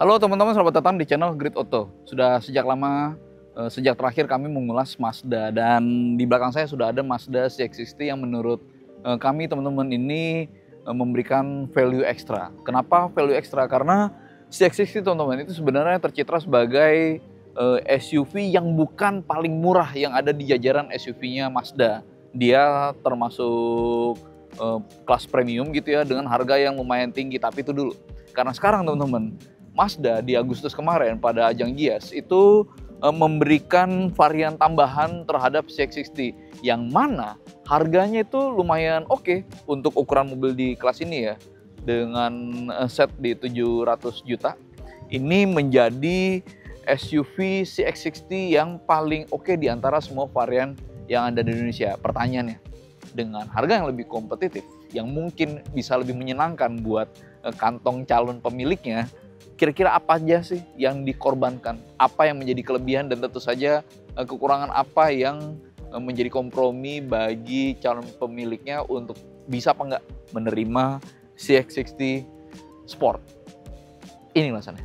Halo teman-teman, selamat datang di channel Grid Auto. Sudah sejak lama, sejak terakhir kami mengulas Mazda, dan di belakang saya sudah ada Mazda CX-60 yang menurut kami teman-teman ini memberikan value ekstra. Kenapa value ekstra? Karena CX-60 teman-teman itu sebenarnya tercitra sebagai SUV yang bukan paling murah yang ada di jajaran SUV-nya Mazda. Dia termasuk kelas premium gitu ya, dengan harga yang lumayan tinggi, tapi itu dulu. Karena sekarang teman-teman, Mazda di Agustus kemarin pada ajang Gias itu memberikan varian tambahan terhadap CX-60 yang mana harganya itu lumayan oke untuk ukuran mobil di kelas ini ya, dengan set di 700 juta. Ini menjadi SUV CX-60 yang paling oke di antara semua varian yang ada di Indonesia. Pertanyaannya, dengan harga yang lebih kompetitif, yang mungkin bisa lebih menyenangkan buat kantong calon pemiliknya, kira-kira apa aja sih yang dikorbankan? Apa yang menjadi kelebihan dan tentu saja kekurangan apa yang menjadi kompromi bagi calon pemiliknya untuk bisa apa enggak menerima CX-60 Sport? Ini ulasannya.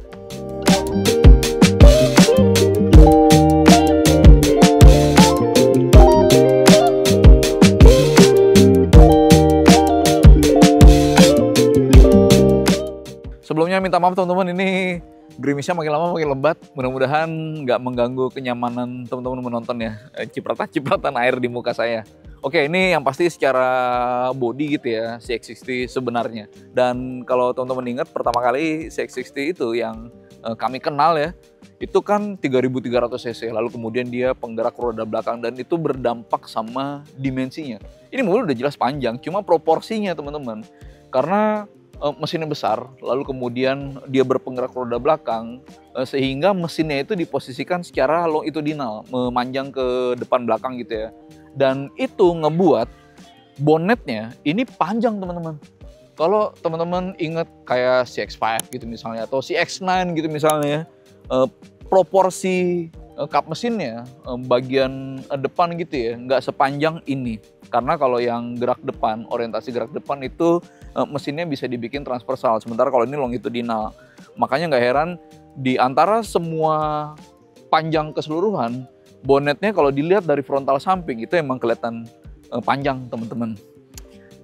Sebelumnya minta maaf teman-teman, ini gerimisnya makin lama makin lebat. Mudah-mudahan nggak mengganggu kenyamanan teman-teman menonton ya. Cipratan-cipratan air di muka saya. Oke, ini yang pasti secara body gitu ya, CX-60 sebenarnya. Dan kalau teman-teman ingat pertama kali CX-60 itu yang kami kenal ya, itu kan 3.300 cc. Lalu kemudian dia penggerak roda belakang dan itu berdampak sama dimensinya. Ini mobil udah jelas panjang, cuma proporsinya teman-teman. Karena mesinnya besar, lalu kemudian dia berpenggerak roda belakang, sehingga mesinnya itu diposisikan secara longitudinal, memanjang ke depan belakang gitu ya. Dan itu ngebuat bonetnya ini panjang teman-teman. Kalau teman-teman ingat kayak CX-5 gitu misalnya, atau CX-9 gitu misalnya, proporsi kap mesinnya bagian depan gitu ya, nggak sepanjang ini. Karena kalau yang gerak depan, orientasi gerak depan itu mesinnya bisa dibikin transversal, sementara kalau ini longitudinal. Makanya nggak heran di antara semua panjang keseluruhan, bonetnya kalau dilihat dari frontal samping itu emang kelihatan panjang teman-teman.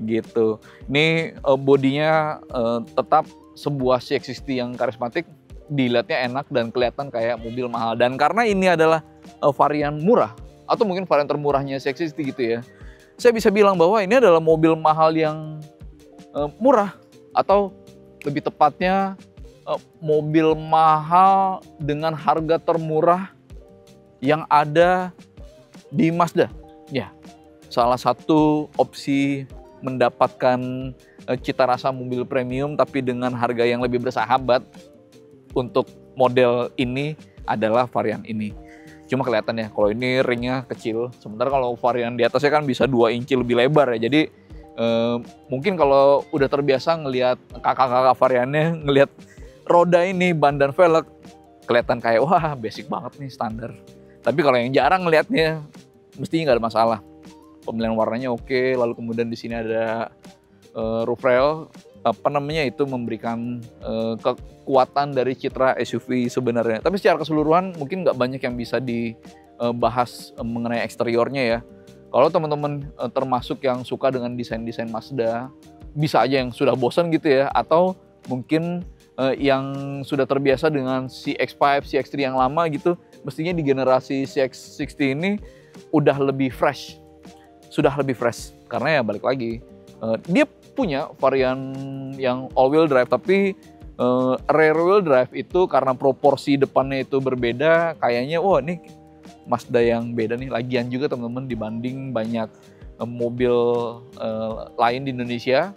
Gitu. Ini bodinya tetap sebuah CX-60 yang karismatik, dilihatnya enak dan kelihatan kayak mobil mahal. Dan karena ini adalah varian murah atau mungkin varian termurahnya CX-60 gitu ya, saya bisa bilang bahwa ini adalah mobil mahal yang murah, atau lebih tepatnya mobil mahal dengan harga termurah yang ada di Mazda. Ya, salah satu opsi mendapatkan cita rasa mobil premium tapi dengan harga yang lebih bersahabat untuk model ini adalah varian ini. Cuma kelihatan ya, kalau ini ringnya kecil, sementara kalau varian di atasnya kan bisa 2 inci lebih lebar ya. Jadi mungkin kalau udah terbiasa ngelihat kakak-kakak variannya, ngelihat roda ini, ban dan velg, kelihatan kayak wah basic banget nih, standar. Tapi kalau yang jarang ngelihatnya, mestinya nggak ada masalah. Pemilihan warnanya oke, lalu kemudian di sini ada roof rail, itu memberikan kekuatan dari citra SUV sebenarnya. Tapi secara keseluruhan mungkin nggak banyak yang bisa dibahas mengenai eksteriornya ya. Kalau teman-teman termasuk yang suka dengan desain-desain Mazda, bisa aja yang sudah bosan gitu ya, atau mungkin yang sudah terbiasa dengan CX-5, CX-3 yang lama gitu, mestinya di generasi CX-60 ini udah lebih fresh. Sudah lebih fresh, karena ya balik lagi, dia punya varian yang all-wheel drive, tapi rear-wheel drive itu karena proporsi depannya itu berbeda, kayaknya wah ini Mazda yang beda nih. Lagian juga teman-teman, dibanding banyak mobil lain di Indonesia,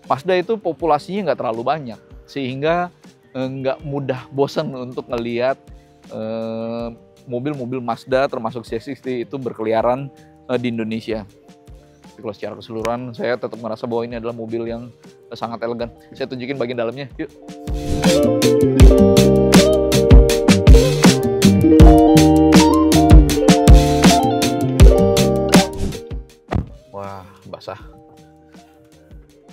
Mazda itu populasinya nggak terlalu banyak, sehingga nggak mudah bosan untuk ngelihat mobil-mobil Mazda termasuk CX-60 itu berkeliaran di Indonesia. Tapi kalau secara keseluruhan saya tetap merasa bahwa ini adalah mobil yang sangat elegan. Saya tunjukin bagian dalamnya, yuk. Wah, basah.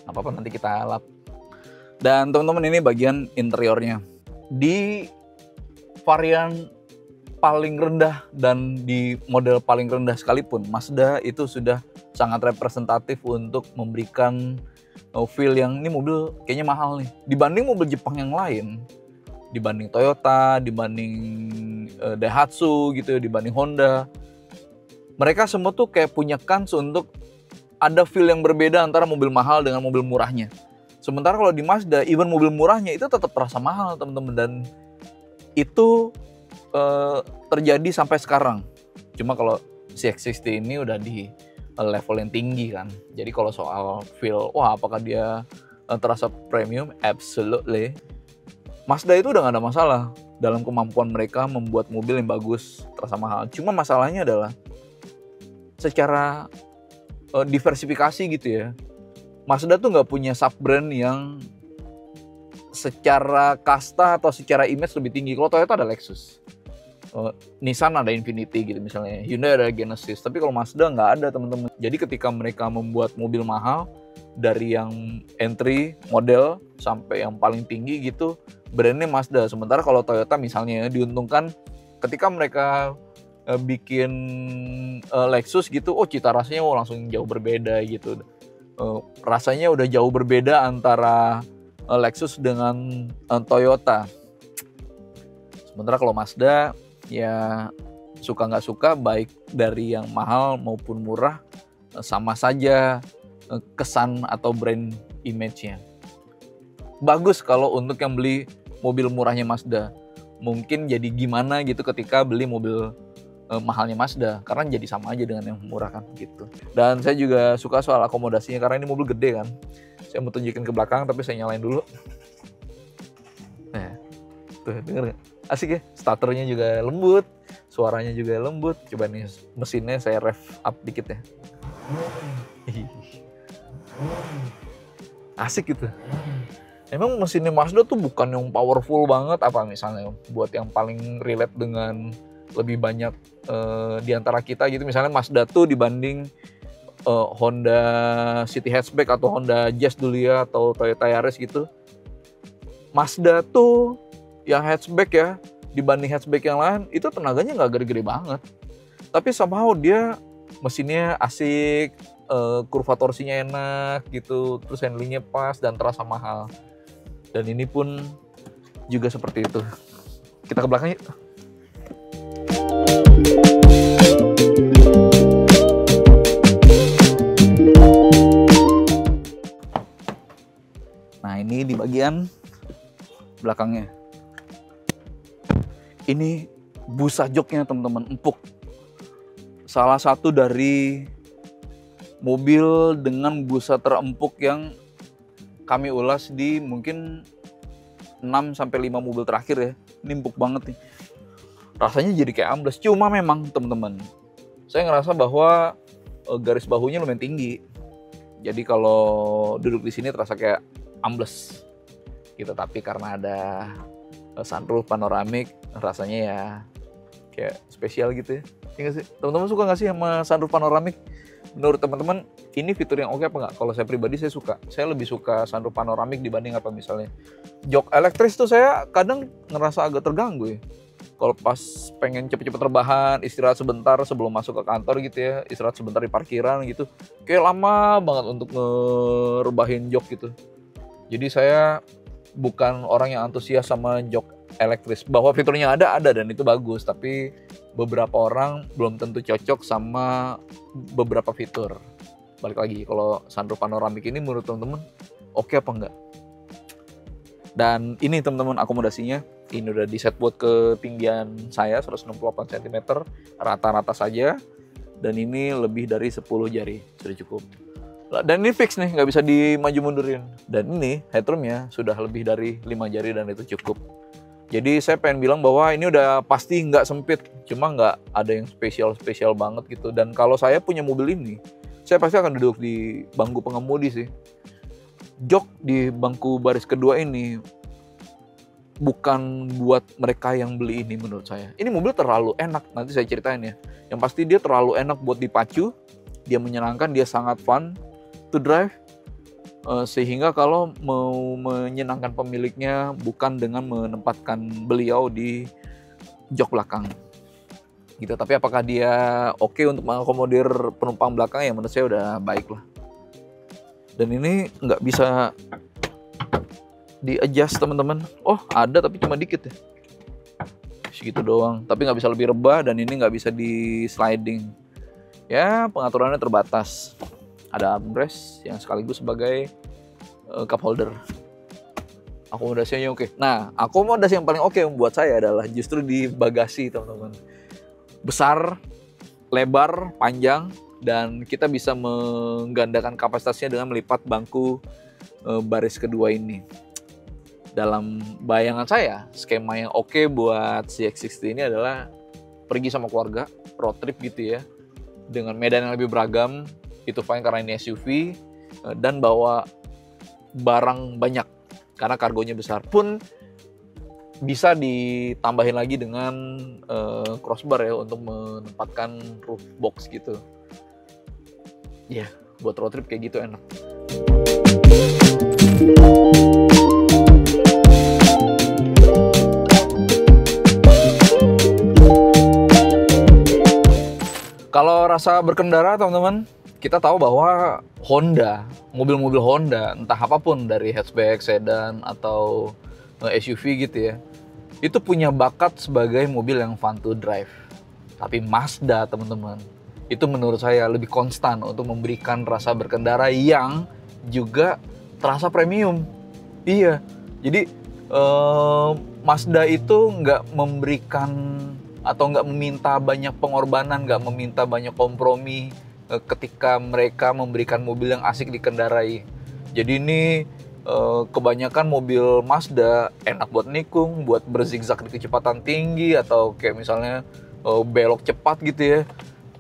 Apa-apa nanti kita lap. Dan teman-teman, ini bagian interiornya. di varian paling rendah dan di model paling rendah sekalipun, Mazda itu sudah sangat representatif untuk memberikan feel yang ini mobil kayaknya mahal nih dibanding mobil Jepang yang lain, dibanding Toyota, dibanding Daihatsu gitu, dibanding Honda. Mereka semua tuh kayak punya kans untuk ada feel yang berbeda antara mobil mahal dengan mobil murahnya. Sementara kalau di Mazda, even mobil murahnya itu tetap terasa mahal, teman-teman, dan itu terjadi sampai sekarang. Cuma kalau CX-60 ini udah di level yang tinggi kan. Jadi kalau soal feel, wah apakah dia terasa premium? Absolutely. Mazda itu udah gak ada masalah dalam kemampuan mereka membuat mobil yang bagus, terasa mahal. Cuma masalahnya adalah secara diversifikasi gitu ya. Mazda tuh nggak punya sub-brand yang secara kasta atau secara image lebih tinggi. Kalau Toyota ada Lexus, Nissan ada Infiniti gitu misalnya, Hyundai ada Genesis. Tapi kalau Mazda nggak ada, teman-teman. Jadi ketika mereka membuat mobil mahal, dari yang entry model sampai yang paling tinggi gitu, brandnya Mazda. Sementara kalau Toyota misalnya diuntungkan ketika mereka bikin Lexus gitu, oh cita rasanya langsung jauh berbeda gitu. Rasanya udah jauh berbeda antara Lexus dengan Toyota. Sementara kalau Mazda ya suka nggak suka, baik dari yang mahal maupun murah sama saja kesan atau brand image-nya. Bagus kalau untuk yang beli mobil murahnya Mazda. Mungkin jadi gimana gitu ketika beli mobil mahalnya Mazda, karena jadi sama aja dengan yang murah kan gitu. Dan saya juga suka soal akomodasinya karena ini mobil gede kan. Saya mau tunjukin ke belakang tapi saya nyalain dulu. Nah, tuh denger gak? Asik ya, starternya juga lembut, suaranya juga lembut. Coba nih mesinnya saya rev up dikit ya. Asik gitu. Emang mesinnya Mazda tuh bukan yang powerful banget apa misalnya buat yang paling relate dengan lebih banyak di antara kita gitu. Misalnya Mazda tuh dibanding Honda City Hatchback atau Honda Jazz dulu ya, atau Toyota Yaris gitu. Mazda tuh yang hatchback ya, dibanding hatchback yang lain itu tenaganya nggak gede-gede banget. Tapi somehow dia mesinnya asik, kurva torsinya enak gitu, terus handlingnya pas dan terasa mahal. Dan ini pun juga seperti itu. Kita ke belakang yuk. Nah ini di bagian belakangnya. Ini busa joknya teman-teman, empuk. Salah satu dari mobil dengan busa terempuk yang kami ulas di mungkin 6-5 mobil terakhir ya. Ini empuk banget nih. Rasanya jadi kayak ambles. Cuma memang teman-teman, saya ngerasa bahwa garis bahunya lumayan tinggi. Jadi kalau duduk di sini terasa kayak ambles gitu. Tapi karena ada sunroof panoramik, rasanya ya kayak spesial gitu ya. Iya nggak sih? Teman-teman suka nggak sih sama sunroof panoramik? Menurut teman-teman ini fitur yang oke apa nggak? Kalau saya pribadi saya suka. Saya lebih suka sunroof panoramik dibanding apa misalnya jok elektris tuh saya kadang ngerasa agak terganggu ya. Kalau pas pengen cepet-cepet rebahan, istirahat sebentar sebelum masuk ke kantor gitu ya, istirahat sebentar di parkiran gitu, kayak lama banget untuk ngerebahin jok gitu. Jadi saya bukan orang yang antusias sama jok elektris. Bahwa fiturnya ada dan itu bagus, tapi beberapa orang belum tentu cocok sama beberapa fitur. Balik lagi, kalau sunroof panoramik ini menurut teman-teman oke apa enggak? Dan ini teman-teman akomodasinya, ini udah di set buat ketinggian saya 168 cm, rata-rata saja. Dan ini lebih dari 10 jari, sudah cukup. Dan ini fix nih, nggak bisa dimaju mundurin. Dan ini headroomnya sudah lebih dari 5 jari dan itu cukup. Jadi saya pengen bilang bahwa ini udah pasti nggak sempit, cuma nggak ada yang spesial banget gitu. Dan kalau saya punya mobil ini, saya pasti akan duduk di bangku pengemudi sih. Jok di bangku baris kedua ini bukan buat mereka yang beli ini menurut saya. Ini mobil terlalu enak, nanti saya ceritain ya. Yang pasti dia terlalu enak buat dipacu, dia menyenangkan, dia sangat fun to drive. sehingga kalau mau menyenangkan pemiliknya bukan dengan menempatkan beliau di jok belakang gitu. Tapi apakah dia oke untuk mengakomodir penumpang belakang, ya menurut saya udah baik lah. Dan ini nggak bisa di-adjust teman-teman. Oh ada, tapi cuma dikit ya, segitu doang. Tapi nggak bisa lebih rebah, dan ini nggak bisa di sliding. Ya pengaturannya terbatas. Ada armrest yang sekaligus sebagai cup holder. Akomodasinya oke. Nah, akomodasi yang paling oke buat saya adalah justru di bagasi, teman-teman. Besar, lebar, panjang, dan kita bisa menggandakan kapasitasnya dengan melipat bangku baris kedua ini. Dalam bayangan saya, skema yang oke buat CX-60 ini adalah pergi sama keluarga, road trip gitu ya, dengan medan yang lebih beragam. Itu fine karena ini SUV, dan bawa barang banyak karena kargonya besar. Pun bisa ditambahin lagi dengan crossbar ya untuk menempatkan roof box gitu. Ya, buat road trip kayak gitu enak. Kalau rasa berkendara, teman-teman, kita tahu bahwa Honda, mobil-mobil Honda, entah apapun dari hatchback, sedan, atau SUV gitu ya, itu punya bakat sebagai mobil yang fun to drive. Tapi Mazda, teman-teman, itu menurut saya lebih konstan untuk memberikan rasa berkendara yang juga terasa premium. Iya, jadi Mazda itu nggak memberikan atau nggak meminta banyak pengorbanan, nggak meminta banyak kompromi ketika mereka memberikan mobil yang asik dikendarai. Jadi ini kebanyakan mobil Mazda enak buat nikung, buat berzigzag di kecepatan tinggi, atau kayak misalnya belok cepat gitu ya.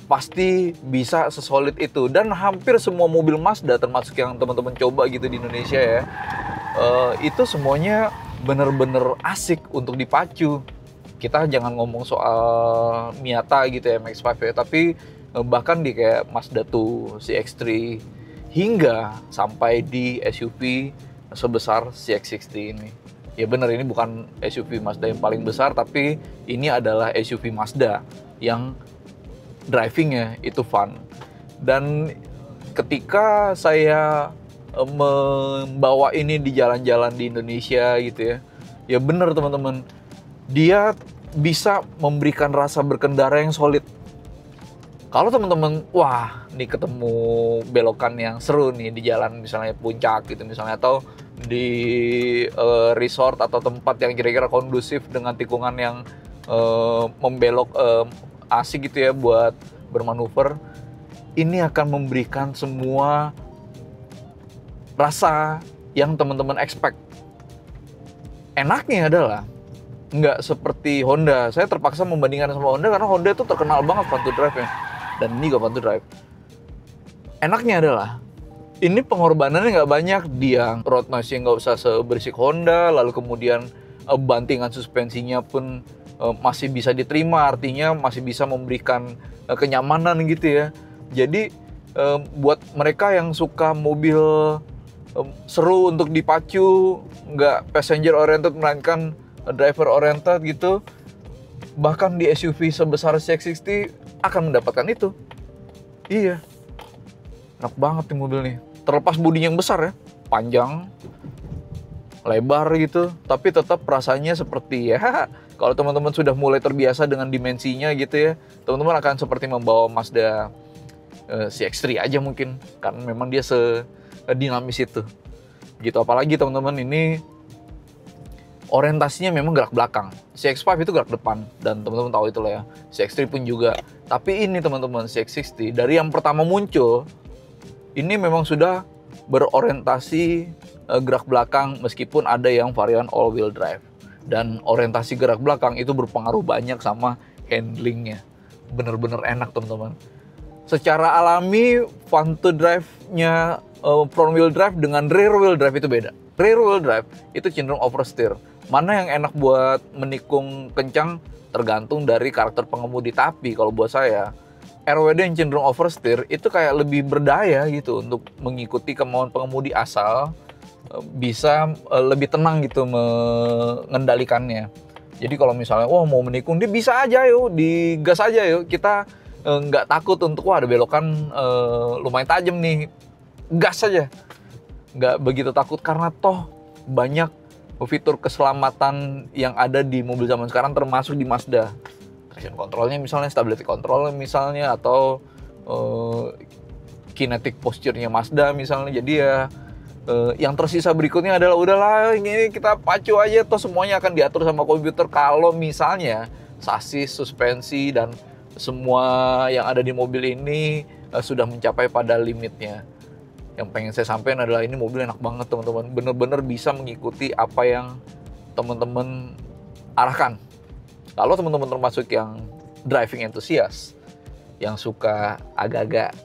Pasti bisa sesolid itu. Dan hampir semua mobil Mazda, termasuk yang teman-teman coba gitu di Indonesia ya, itu semuanya bener-bener asik untuk dipacu. Kita jangan ngomong soal Miata gitu ya, MX-5 ya, tapi bahkan di kayak Mazda 2, CX-3, hingga sampai di SUV sebesar CX-60 ini. Ya benar, ini bukan SUV Mazda yang paling besar, tapi ini adalah SUV Mazda yang drivingnya itu fun. Dan ketika saya membawa ini di jalan-jalan di Indonesia gitu ya, ya benar teman-teman, dia bisa memberikan rasa berkendara yang solid. Kalau teman-teman, wah, nih ketemu belokan yang seru nih di jalan, misalnya puncak gitu misalnya, atau di resort atau tempat yang kira-kira kondusif dengan tikungan yang membelok asik gitu ya buat bermanuver, ini akan memberikan semua rasa yang teman-teman expect. Enaknya adalah nggak seperti Honda. Saya terpaksa membandingkan sama Honda karena Honda itu terkenal banget fun to drive ya. Dan ini gak fun to drive. Enaknya adalah ini pengorbanannya nggak banyak. Dia road noise-nya nggak usah seberisik Honda, lalu kemudian bantingan suspensinya pun masih bisa diterima, artinya masih bisa memberikan kenyamanan gitu ya. Jadi buat mereka yang suka mobil seru untuk dipacu, nggak passenger oriented melainkan driver oriented gitu, bahkan di SUV sebesar CX-60 akan mendapatkan itu. Iya, enak banget nih mobil nih. Terlepas bodinya yang besar ya, panjang, lebar gitu, tapi tetap rasanya seperti ya, kalau teman-teman sudah mulai terbiasa dengan dimensinya gitu ya, teman-teman akan seperti membawa Mazda CX-3 aja mungkin, karena memang dia sedinamis itu gitu. Apalagi teman-teman ini orientasinya memang gerak belakang. CX-5 itu gerak depan, dan teman-teman tahu itu lah ya. CX-3 pun juga. Tapi ini teman-teman, CX-60 dari yang pertama muncul ini memang sudah berorientasi gerak belakang, meskipun ada yang varian all wheel drive. Dan orientasi gerak belakang itu berpengaruh banyak sama handlingnya. Bener-bener enak teman-teman. Secara alami fun to drive-nya front wheel drive dengan rear wheel drive itu beda. Rear wheel drive itu cenderung oversteer. Mana yang enak buat menikung kencang tergantung dari karakter pengemudi. Tapi kalau buat saya, RWD yang cenderung oversteer itu kayak lebih berdaya gitu untuk mengikuti kemauan pengemudi asal bisa lebih tenang gitu mengendalikannya. Jadi kalau misalnya mau menikung, dia bisa aja yuk, digas aja yuk. Kita nggak takut untuk ada belokan lumayan tajam nih, gas aja. Nggak begitu takut karena toh banyak fitur keselamatan yang ada di mobil zaman sekarang, termasuk di Mazda. Traction controlnya misalnya, stability control misalnya, atau kinetic posture-nya Mazda misalnya. Jadi ya yang tersisa berikutnya adalah udahlah ini kita pacu aja, toh semuanya akan diatur sama komputer. Kalau misalnya sasis, suspensi, dan semua yang ada di mobil ini sudah mencapai pada limitnya. Yang pengen saya sampaikan adalah ini mobil enak banget teman-teman, bener-bener bisa mengikuti apa yang teman-teman arahkan. Kalau teman-teman termasuk yang driving enthusiast, yang suka agak-agak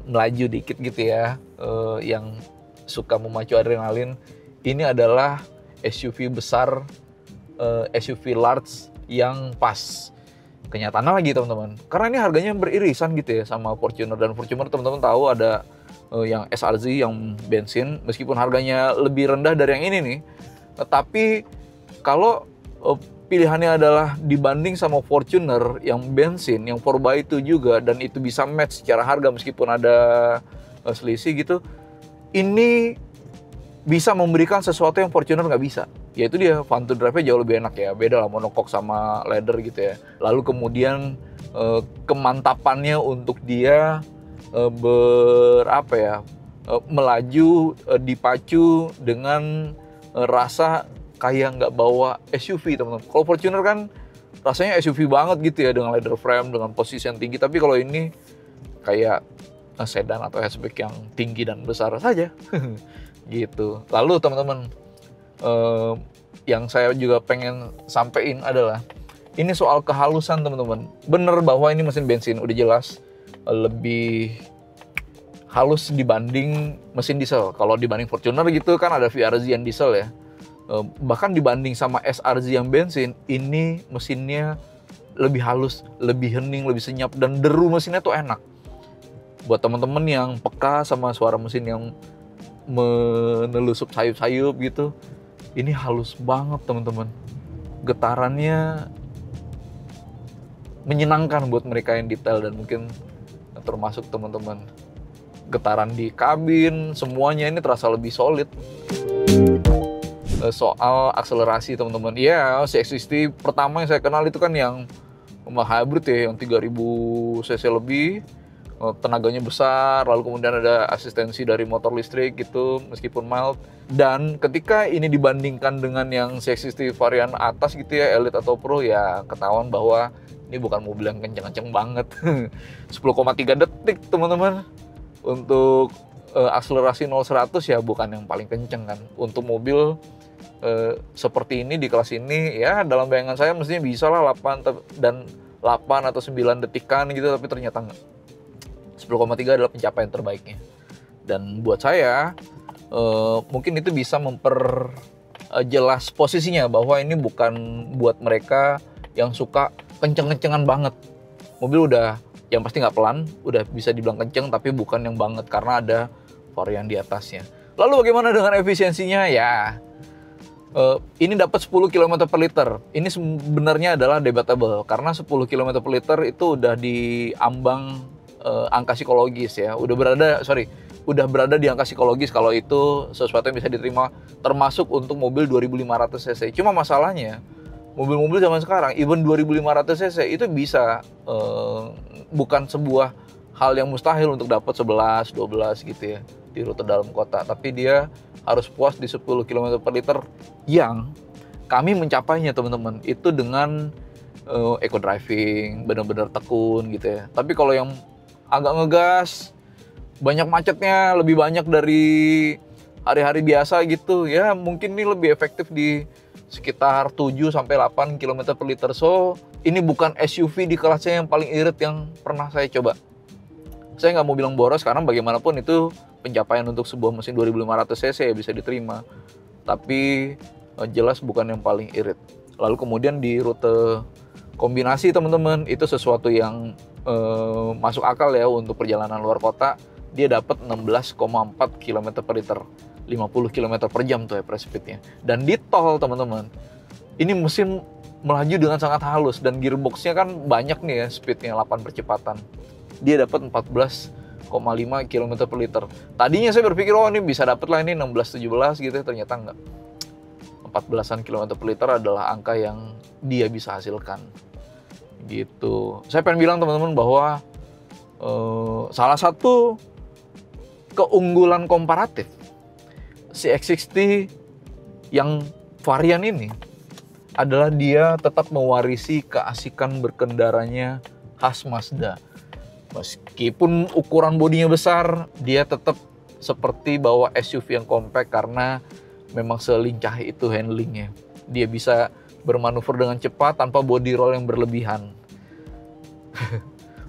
melaju dikit gitu ya, yang suka memacu adrenalin, ini adalah SUV besar, SUV large yang pas. Kenyataannya lagi teman-teman, karena ini harganya beririsan gitu ya sama Fortuner, dan Fortuner teman-teman tahu ada yang SRZ yang bensin, meskipun harganya lebih rendah dari yang ini nih, tapi kalau pilihannya adalah dibanding sama Fortuner yang bensin, yang 4x2 juga, dan itu bisa match secara harga meskipun ada selisih gitu, ini bisa memberikan sesuatu yang Fortuner nggak bisa, yaitu dia fun to drive-nya jauh lebih enak ya, beda lah monocoque sama leather gitu ya. Lalu kemudian kemantapannya untuk dia melaju dipacu dengan rasa kayak nggak bawa SUV teman-teman. Kalau Fortuner kan rasanya SUV banget gitu ya, dengan leather frame, dengan posisi yang tinggi, tapi kalau ini kayak sedan atau hatchback yang tinggi dan besar saja gitu. Lalu teman-teman, yang saya juga pengen sampein adalah ini soal kehalusan teman-teman. Bener bahwa ini mesin bensin udah jelas lebih halus dibanding mesin diesel. Kalau dibanding Fortuner gitu kan ada VRZ yang diesel ya. Bahkan dibanding sama SRZ yang bensin, ini mesinnya lebih halus, lebih hening, lebih senyap, dan deru mesinnya tuh enak. Buat teman-teman yang peka sama suara mesin yang menelusup sayup-sayup gitu, ini halus banget teman-teman. Getarannya menyenangkan buat mereka yang detail, dan mungkin termasuk teman-teman. Getaran di kabin, semuanya ini terasa lebih solid. Soal akselerasi teman-teman, ya CX-60 pertama yang saya kenal itu kan yang hybrid ya, yang 3000 cc lebih, tenaganya besar, lalu kemudian ada asistensi dari motor listrik gitu, meskipun mild. Dan ketika ini dibandingkan dengan yang CX-60 varian atas gitu ya, Elite atau Pro, ya ketahuan bahwa ini bukan mobil yang kenceng-kenceng banget. 10,3 detik teman-teman. Untuk akselerasi 0-100 ya bukan yang paling kenceng kan. Untuk mobil seperti ini di kelas ini ya dalam bayangan saya mestinya bisa lah 8 atau 9 detikan gitu, tapi ternyata enggak. 10,3 adalah pencapaian terbaiknya. Dan buat saya mungkin itu bisa memperjelas posisinya bahwa ini bukan buat mereka yang suka kenceng-kencengan banget. Mobil udah yang pasti nggak pelan, udah bisa dibilang kenceng, tapi bukan yang banget karena ada varian di atasnya. Lalu bagaimana dengan efisiensinya? Ya, ini dapat 10 km per liter. Ini sebenarnya adalah debatable karena 10 km per liter itu udah di ambang angka psikologis ya. Udah berada di angka psikologis kalau itu sesuatu yang bisa diterima, termasuk untuk mobil 2500 cc. Cuma masalahnya mobil-mobil zaman sekarang, even 2500 cc itu bisa bukan sebuah hal yang mustahil untuk dapat 11, 12 gitu ya di rute dalam kota. Tapi dia harus puas di 10 km per liter yang kami mencapainya teman-teman. Itu dengan eco driving, benar-benar tekun gitu ya. Tapi kalau yang agak ngegas, banyak macetnya, lebih banyak dari hari-hari biasa gitu ya, mungkin ini lebih efektif di sekitar 7-8 km per liter. So, ini bukan SUV di kelasnya yang paling irit yang pernah saya coba. Saya nggak mau bilang boros karena bagaimanapun itu pencapaian untuk sebuah mesin 2500 cc ya bisa diterima. Tapi jelas bukan yang paling irit. Lalu kemudian di rute Kombinasi teman-teman, itu sesuatu yang masuk akal ya untuk perjalanan luar kota. Dia dapat 16,4 km per liter, 50 km per jam tuh average speednya. Dan di tol teman-teman, ini mesin melaju dengan sangat halus dan gearboxnya kan banyak nih ya speednya, 8 percepatan. Dia dapat 14,5 km per liter. Tadinya saya berpikir oh ini bisa dapat lah ini 16-17 gitu ya, ternyata enggak. 14-an km per liter adalah angka yang dia bisa hasilkan. Gitu. Saya pengen bilang teman-teman bahwa salah satu keunggulan komparatif si X60 yang varian ini adalah dia tetap mewarisi keasikan berkendaranya khas Mazda. Meskipun ukuran bodinya besar, dia tetap seperti bawa SUV yang compact karena memang selincah itu handlingnya. Dia bisa bermanuver dengan cepat tanpa body roll yang berlebihan.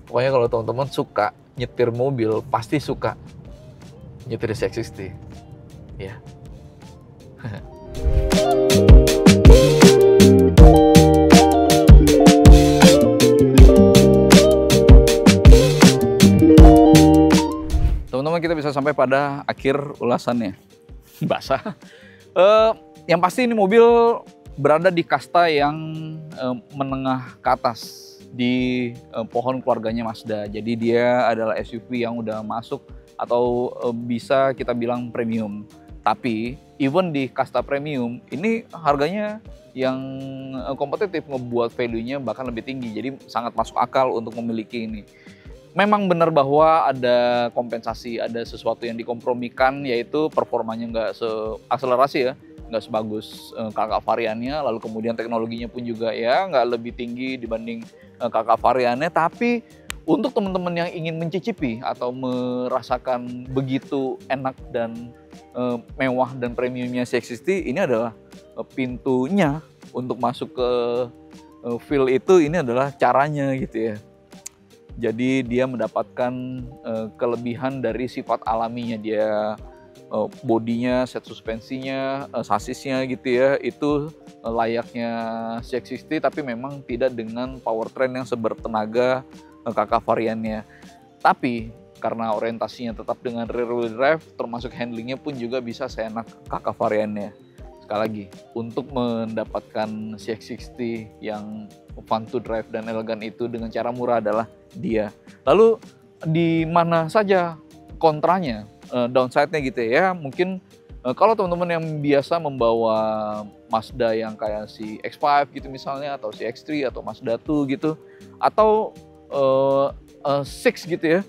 Pokoknya kalau teman-teman suka nyetir mobil, pasti suka nyetir X60. Ya. Teman-teman, kita bisa sampai pada akhir ulasannya. Basah. Yang pasti ini mobil berada di kasta yang menengah ke atas di pohon keluarganya Mazda. Jadi dia adalah SUV yang udah masuk atau bisa kita bilang premium. Tapi even di kasta premium ini harganya yang kompetitif, ngebuat value-nya bahkan lebih tinggi. Jadi sangat masuk akal untuk memiliki ini. Memang benar bahwa ada kompensasi, ada sesuatu yang dikompromikan, yaitu performanya nggak seakselerasi ya, nggak sebagus kakak variannya, lalu kemudian teknologinya pun juga ya nggak lebih tinggi dibanding kakak variannya. Tapi untuk teman-teman yang ingin mencicipi atau merasakan begitu enak dan mewah dan premiumnya X60, ini adalah pintunya untuk masuk ke feel itu, ini adalah caranya gitu ya. Jadi dia mendapatkan kelebihan dari sifat alaminya dia, bodinya, set suspensinya, sasisnya gitu ya, itu layaknya X60 tapi memang tidak dengan powertrain yang sebertenaga kakak variannya. Tapi karena orientasinya tetap dengan rear wheel drive, termasuk handlingnya pun juga bisa seenak kakak variannya. Sekali lagi, untuk mendapatkan X60 yang fun to drive dan elegan itu dengan cara murah adalah dia. Lalu di mana saja kontranya, downside-nya gitu ya. Mungkin kalau teman-teman yang biasa membawa Mazda yang kayak si X5 gitu misalnya, atau si X3 atau Mazda 2 gitu, atau 6 gitu ya,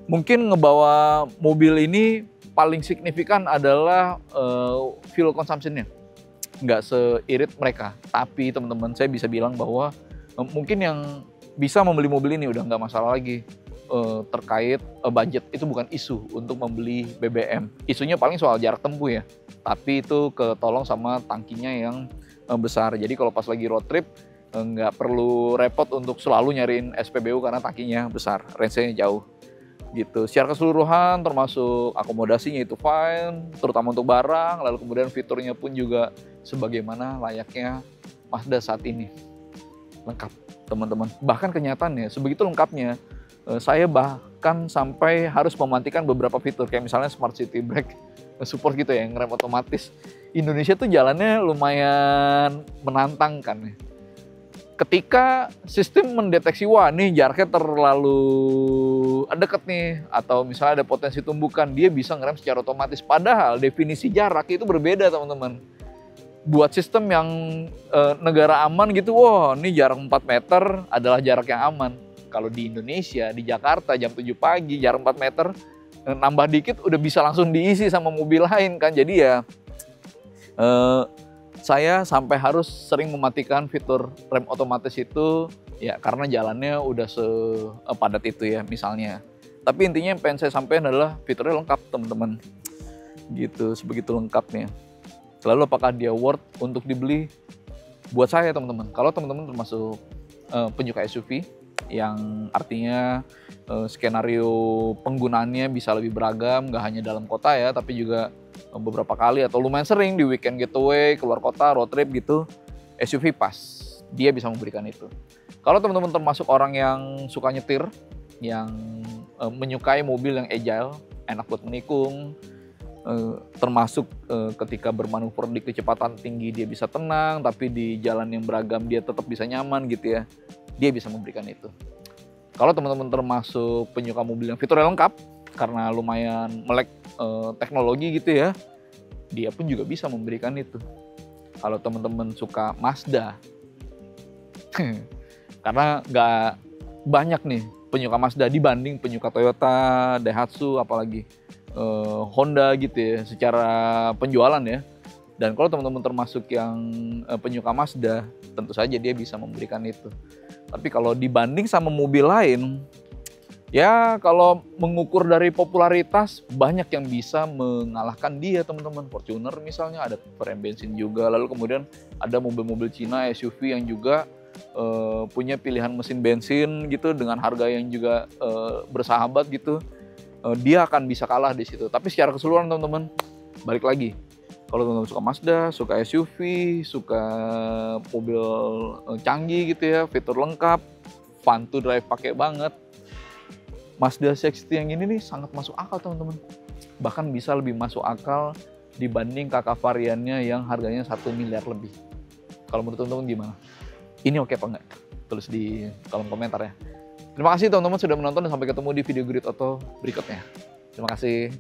mungkin ngebawa mobil ini paling signifikan adalah fuel consumption-nya. Nggak seirit mereka. Tapi teman-teman, saya bisa bilang bahwa mungkin yang bisa membeli mobil ini udah nggak masalah lagi terkait budget. Itu bukan isu untuk membeli BBM. Isunya paling soal jarak tempuh ya. Tapi itu ketolong sama tangkinya yang besar. Jadi kalau pas lagi road trip nggak perlu repot untuk selalu nyariin SPBU karena tangkinya besar, range-nya jauh. Gitu. Secara keseluruhan termasuk akomodasinya itu fine, terutama untuk barang, lalu kemudian fiturnya pun juga sebagaimana layaknya Mazda saat ini. Lengkap teman-teman. Bahkan kenyataannya sebegitu lengkapnya, saya bahkan sampai harus mematikan beberapa fitur kayak misalnya Smart City Brake support gitu ya, yang rem otomatis. Indonesia tuh jalannya lumayan menantang kan ya. Ketika sistem mendeteksi, wah nih jaraknya terlalu dekat nih, atau misalnya ada potensi tumbukan, dia bisa ngerem secara otomatis. Padahal definisi jarak itu berbeda teman-teman. Buat sistem yang negara aman gitu, wah ini jarak 4 meter adalah jarak yang aman. Kalau di Indonesia, di Jakarta jam 7 pagi, jarak 4 meter, nambah dikit udah bisa langsung diisi sama mobil lain kan. Jadi ya saya sampai harus sering mematikan fitur rem otomatis itu ya karena jalannya udah sepadat itu ya misalnya. Tapi intinya yang pengen saya sampaikan adalah fiturnya lengkap teman-teman. Gitu, sebegitu lengkapnya. Lalu apakah dia worth untuk dibeli? Buat saya teman-teman, kalau teman-teman termasuk penyuka SUV yang artinya skenario penggunaannya bisa lebih beragam, nggak hanya dalam kota ya, tapi juga beberapa kali atau lumayan sering di weekend getaway, keluar kota, road trip gitu, SUV pas, dia bisa memberikan itu. Kalau teman-teman termasuk orang yang suka nyetir, yang menyukai mobil yang agile, enak buat menikung, termasuk ketika bermanuver di kecepatan tinggi dia bisa tenang, tapi di jalan yang beragam dia tetap bisa nyaman gitu ya, dia bisa memberikan itu. Kalau teman-teman termasuk penyuka mobil yang fiturnya lengkap, karena lumayan melek teknologi gitu ya, dia pun juga bisa memberikan itu. Kalau teman-teman suka Mazda, karena nggak banyak nih penyuka Mazda dibanding penyuka Toyota, Daihatsu, apalagi Honda gitu ya, secara penjualan ya. Dan kalau teman-teman termasuk yang penyuka Mazda, tentu saja dia bisa memberikan itu. Tapi kalau dibanding sama mobil lain, ya kalau mengukur dari popularitas, banyak yang bisa mengalahkan dia teman-teman. Fortuner misalnya ada rem bensin juga, lalu kemudian ada mobil-mobil Cina SUV yang juga punya pilihan mesin bensin gitu dengan harga yang juga bersahabat gitu. Dia akan bisa kalah di situ. Tapi secara keseluruhan teman-teman, balik lagi, kalau teman-teman suka Mazda, suka SUV, suka mobil canggih gitu ya, fitur lengkap, fun to drive pakai banget, Mazda CX-30 yang ini nih sangat masuk akal teman-teman. Bahkan bisa lebih masuk akal dibanding kakak variannya yang harganya 1 miliar lebih. Kalau menurut teman-teman gimana? Ini oke apa enggak? Tulis di kolom komentar ya. Terima kasih teman-teman sudah menonton dan sampai ketemu di video Grid Auto berikutnya. Terima kasih.